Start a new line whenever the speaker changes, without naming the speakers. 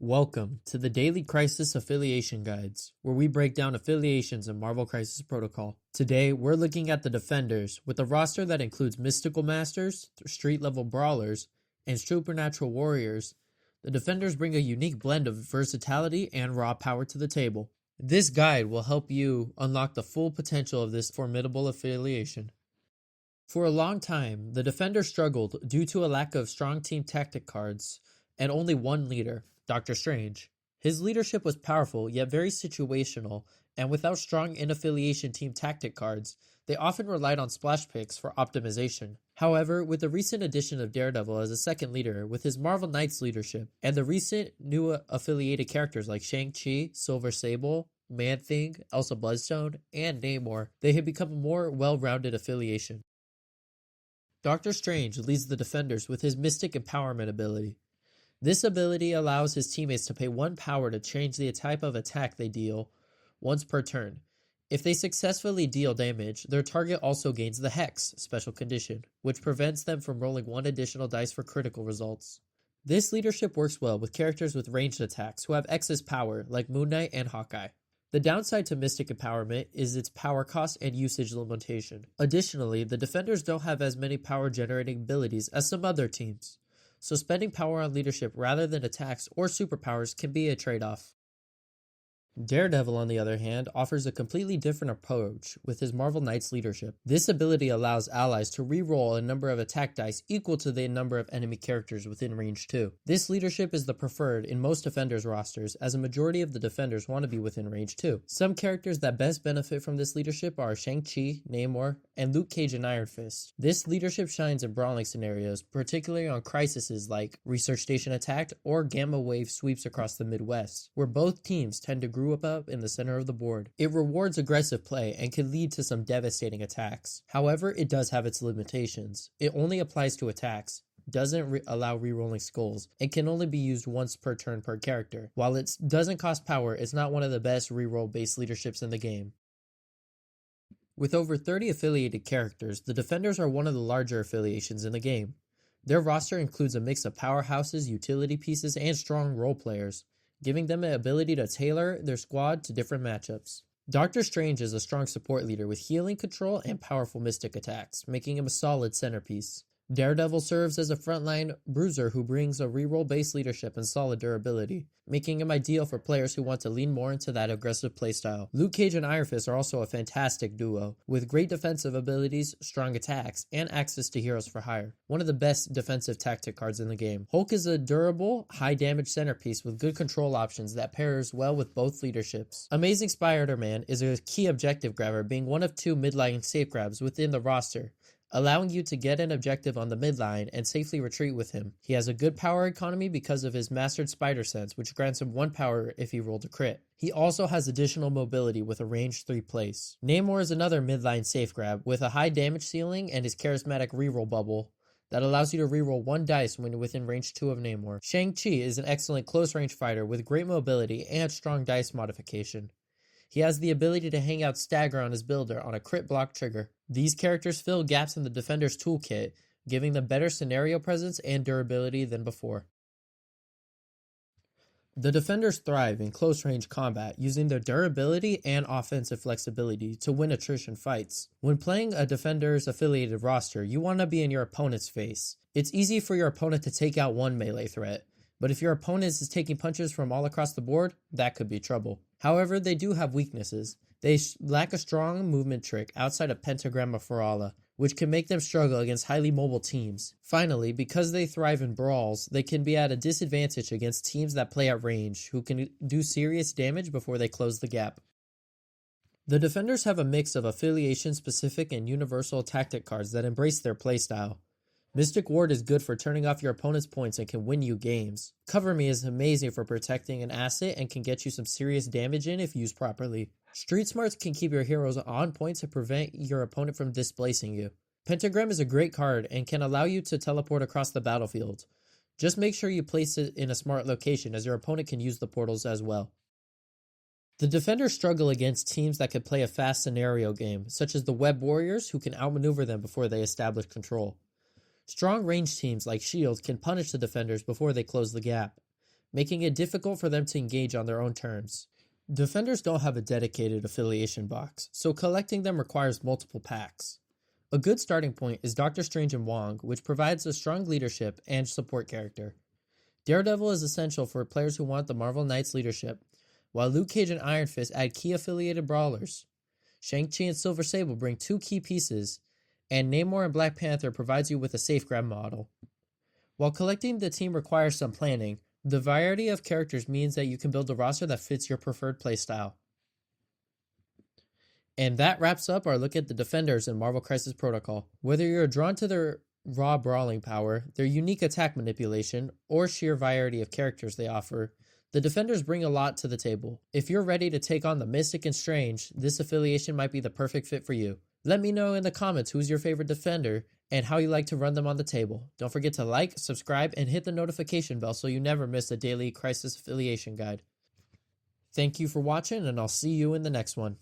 Welcome to the Daily Crisis Affiliation Guides, where we break down affiliations in Marvel Crisis Protocol. Today, we're looking at the Defenders, with a roster that includes mystical masters, street-level brawlers, and supernatural warriors. The Defenders bring a unique blend of versatility and raw power to the table. This guide will help you unlock the full potential of this formidable affiliation. For a long time, the Defenders struggled due to a lack of strong team tactic cards and only one leader, Doctor Strange. His leadership was powerful yet very situational, and without strong in-affiliation team tactic cards, they often relied on splash picks for optimization. However, with the recent addition of Daredevil as a second leader with his Marvel Knights leadership, and the recent new affiliated characters like Shang-Chi, Silver Sable, Man-Thing, Elsa Bloodstone, and Namor, they have become a more well-rounded affiliation. Doctor Strange leads the Defenders with his Mystic Empowerment ability. This ability allows his teammates to pay 1 power to change the type of attack they deal once per turn. If they successfully deal damage, their target also gains the Hex special condition, which prevents them from rolling 1 additional dice for critical results. This leadership works well with characters with ranged attacks who have excess power like Moon Knight and Hawkeye. The downside to Mystic Empowerment is its power cost and usage limitation. Additionally, the Defenders don't have as many power generating abilities as some other teams, so spending power on leadership rather than attacks or superpowers can be a trade-off. Daredevil, on the other hand, offers a completely different approach with his Marvel Knights leadership. This ability allows allies to re-roll a number of attack dice equal to the number of enemy characters within range 2. This leadership is the preferred in most Defenders rosters, as a majority of the Defenders want to be within range 2. Some characters that best benefit from this leadership are Shang-Chi, Namor, and Luke Cage and Iron Fist. This leadership shines in brawling scenarios, particularly on crises like Research Station Attacked or Gamma Wave sweeps across the Midwest, where both teams tend to group up in the center of the board. It rewards aggressive play and can lead to some devastating attacks. However, it does have its limitations. It only applies to attacks, doesn't allow re-rolling skulls, and can only be used once per turn per character. While it doesn't cost power, it's not one of the best re-roll based leaderships in the game. With over 30 affiliated characters, the Defenders are one of the larger affiliations in the game. Their roster includes a mix of powerhouses, utility pieces, and strong role players, giving them the ability to tailor their squad to different matchups. Doctor Strange is a strong support leader with healing control and powerful mystic attacks, making him a solid centerpiece. Daredevil serves as a frontline bruiser who brings a reroll based leadership and solid durability, making him ideal for players who want to lean more into that aggressive playstyle. Luke Cage and Iron Fist are also a fantastic duo, with great defensive abilities, strong attacks, and access to heroes for hire. One of the best defensive tactic cards in the game. Hulk is a durable, high damage centerpiece with good control options that pairs well with both leaderships. Amazing Spider-Man is a key objective grabber, being one of 2 midline safe grabs within the roster, allowing you to get an objective on the midline and safely retreat with him. He has a good power economy because of his mastered spider sense, which grants him 1 power if he rolled a crit. He also has additional mobility with a range 3 place. Namor is another midline safe grab with a high damage ceiling and his charismatic reroll bubble that allows you to reroll 1 dice when within range 2 of Namor. Shang-Chi is an excellent close range fighter with great mobility and strong dice modification. He has the ability to hang out stagger on his builder on a crit block trigger. These characters fill gaps in the Defender's toolkit, giving them better scenario presence and durability than before. The Defenders thrive in close-range combat, using their durability and offensive flexibility to win attrition fights. When playing a Defender's affiliated roster, you want to be in your opponent's face. It's easy for your opponent to take out one melee threat, but if your opponent is taking punches from all across the board, that could be trouble. However, they do have weaknesses. They lack a strong movement trick outside of Pentagram of Ferala, which can make them struggle against highly mobile teams. Finally, because they thrive in brawls, they can be at a disadvantage against teams that play at range, who can do serious damage before they close the gap. The Defenders have a mix of affiliation-specific and universal tactic cards that embrace their playstyle. Mystic Ward is good for turning off your opponent's points and can win you games. Cover Me is amazing for protecting an asset and can get you some serious damage in if used properly. Street Smarts can keep your heroes on point to prevent your opponent from displacing you. Pentagram is a great card and can allow you to teleport across the battlefield. Just make sure you place it in a smart location, as your opponent can use the portals as well. The Defenders struggle against teams that can play a fast scenario game, such as the Web Warriors, who can outmaneuver them before they establish control. Strong range teams like S.H.I.E.L.D. can punish the Defenders before they close the gap. making it difficult for them to engage on their own terms. Defenders don't have a dedicated affiliation box, so collecting them requires multiple packs. A good starting point is Doctor Strange and Wong, which provides a strong leadership and support character. Daredevil is essential for players who want the Marvel Knights leadership, while Luke Cage and Iron Fist add key affiliated brawlers. Shang-Chi and Silver Sable bring 2 key pieces, and Namor and Black Panther provides you with a safe grab model. While collecting the team requires some planning, the variety of characters means that you can build a roster that fits your preferred playstyle. And that wraps up our look at the Defenders in Marvel Crisis Protocol. Whether you're drawn to their raw brawling power, their unique attack manipulation, or sheer variety of characters they offer, the Defenders bring a lot to the table. If you're ready to take on the mystic and strange, this affiliation might be the perfect fit for you. Let me know in the comments who's your favorite Defender and how you like to run them on the table. Don't forget to like, subscribe, and hit the notification bell so you never miss a Daily Crisis Affiliation Guide. Thank you for watching, and I'll see you in the next one.